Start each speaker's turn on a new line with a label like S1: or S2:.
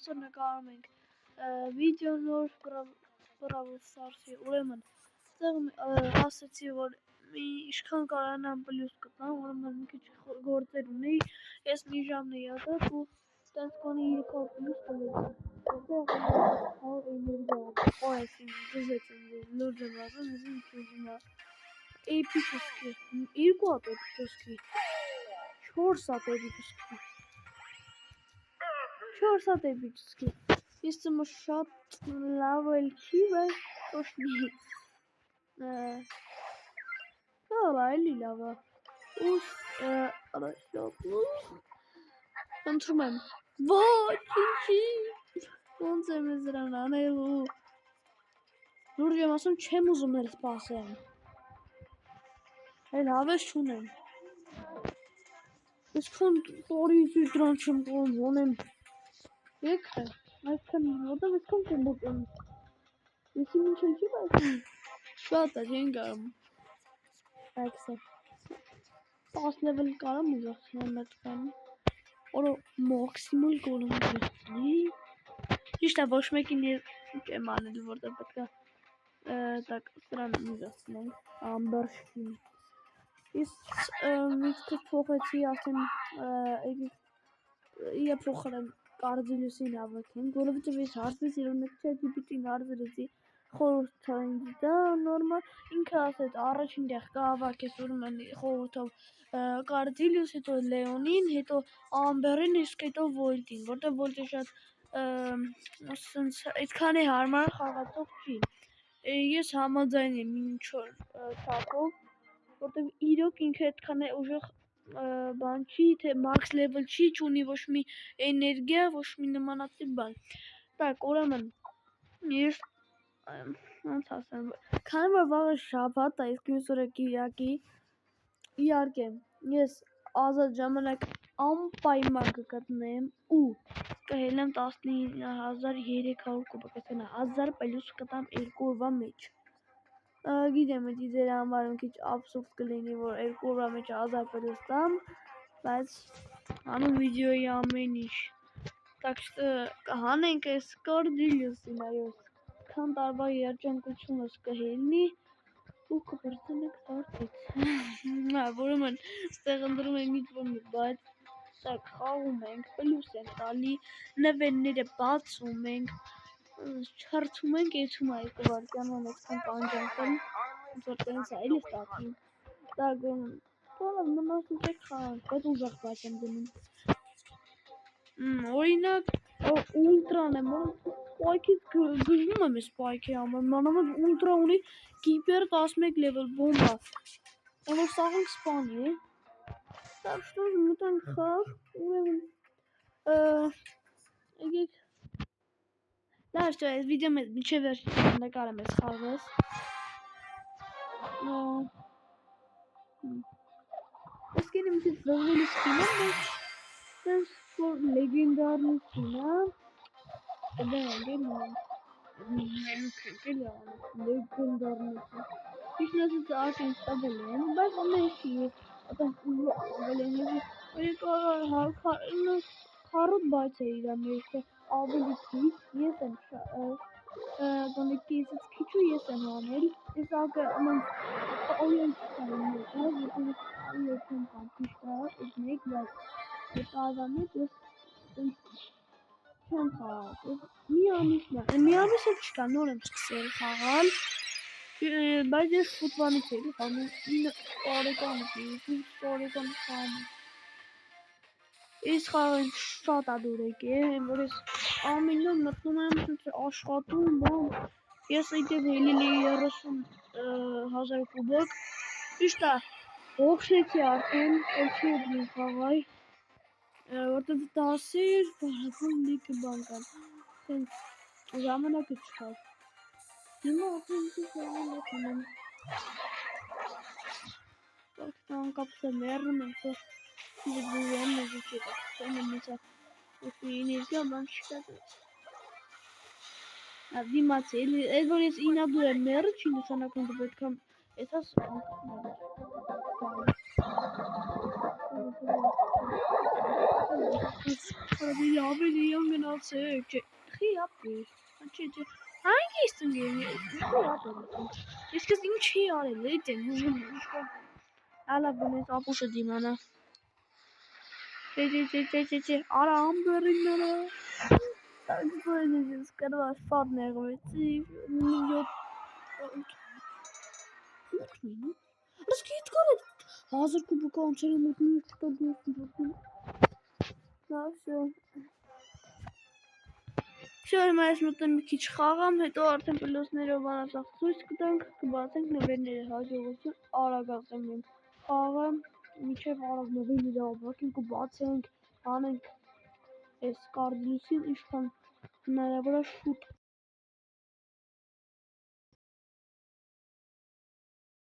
S1: այսօր նկարում ենք վիդեո նոր Brawl Stars-ի, ուրեմն ասացի, որ ինչքան կարողանամ պլյուս կտամ, ուրեմն մի քիչ գործեր ունեի, ես մի ժամն էի ածած ու տենց կոնի 300 պլյուս տվեցի, որտեղ էներգիա այս դզեց եմ լուրջ եմ ասում, ես ինչ ուզում եմ էպիչեսկի, 2 հատ էպիչեսկի, 4 հատ էպիչեսկի 4 հատ էպիչեսկի, ես ծմը շատ լավ էլ չի, բայց տոշնի հալա էլի լավա ուս ընտրում եմ ոչ ինչի ոնց եմ ես դրան անելու լուրջ եմ ասում չեմ ուզում էլ սպասեմ էլ հավես չունեմ այսքան տարիցի դրան չեմ կողմ ոնեմ եքը այսքան ոտով այսքան չեմ բոտում եսի մինչել չի բայց շատ է չեն կարում այքսը 10 լևել կարամ ուզախցնեմ մեծ կանում որը մոքսիմալ գոլում գեցնի ճիշտ է ոչ մեկին չեմ անել որտեղ պետք է так սրան ուզախցնենք ամբերշին Ես միտքը փոխեցի ասեմ իա փոխել եմ կարդիլուսին ավակին որովհետև ես հարցրեց իրոք ChatGPT-ին հարցրեցի խորհուրդային դա նորմալ ինքը ասեց առաջին տեղ կհավաքես ուրեմն խորհուրդով կարդիլուս հետո լեոնին հետո ամբերին իսկ հետո վոլտին որտեղ վոլտը շատ ասենց այդքան է հարմար խաղացող չի ես համաձայն եմ ինչ որ թափով որտեղ իրոք ինքը այդքան է ուժեղ բան չի թե max level չի չունի ոչ մի էներգիա ոչ մի նմանատիպ բան так ուրեմն ես ոնց ասեմ քանի որ վաղը շաբաթ է իսկ մյուս օրը կիրակի իհարկե ես ազատ ժամանակ անպայման կգտնեմ ու կհելեմ 19300 կուբակ այսինքն 1000 պլյուս կտամ 2 օրվա մեջ գիտեմ էդի ձեր համար մի քիչ աբսուրդ կլինի որ 2 օրվա մեջ 1000 պլյուս տամ բայց անում վիդեոյի ամեն ինչ так что կհանենք այս կարդիլուսին այո քան տարվա երջանկությունս կհելնի ու կբրծենք սարքից ուրեմն ստեղ ընտրում ենք ինչ-որ մի բայց так խաղում ենք պլյուս ենք տալի նվերները բացում ենք չարցում ենք եթում այդ վարքյանն այսքան կանջանքն որ տենց այլ է ստացվում так բոլոր նմասուց եք խաղանք բայց ուժեղ բայց եմ դնում օրինակ ուլտրան եմ սպայքից գժվում եմ սպայքի համար մանավանդ ուլտրա ունի կիպեր 11 լևել բոմբա որ սաղենք սպանի так что մտանք խաղ ուրեմն եկեք լավ что այս վիդեոն մինչև վերջից նկարեմ ես խաղս Ես կինեմ մի քիչ զղվելի սկին եմ բայց տենց որ լեգենդարնի սկին է լեգենդարնի Ճիշտն ասած արդեն տվել են բայց մեջի այդպես ուղղվել են քարոտ բայց է իր մեջ ավելի քիչ ես եմ գոնե կեսից քիչ ես եմ անել ես ակը ոնց օրենք չկային ես եմ ճիշտ է it's make like տարվա մեջ ես չեմ խաղալ մի ամիս էլ չկա նոր եմ սկսել խաղալ բայց ես ֆուտբոլից էի խաղում 9 տարեկան խաղում Ես խաղը շատ ադուր եկել որ ես ամեն օր մտնում եմ աշխատում բան ես այդտեղ ելել էի 30,000 կուբակ ճիշտ է հոգնեցի արդեն էլ չի դու խաղայ որտեղ դասեր բարապում լիքը բան կան տենց ժամանակը չկա հիմա արդեն ժամանակ ունեմ так անկապսը մեռնում ենք Ես բուժեմ մոզիկի տակսանը միսա էներգիա բան չկա դիմացի էդ որ ես ինադու եմ մերը չի նշանակում դու պետք է էսաս Ավելի անգնացեք, չի ապրի, չէ, հանգիստ ընկերներ, չի ապրի, ես կս ինչի արել, էտեն ուժում ալա բնես ապուշը դիմանա, չէ, արա ամբերինները, Այս կրված շատ նեղվեցի, 8 minut, расскажи, Hazır kubuk antrenörü mutlu çıkarıyorsun. Nasıl? Şöyle məşmutdan bir kiç xağam, հետո արդեն պլյուսներով անասախ ցույց կտանք, կբացենք նվերները հաջողություն արագացեմ եմ խաղը, միջև արագ նվերները ապրակին կբացենք, անենք այս կարդլուսին իշխան հնարավոր է շուտ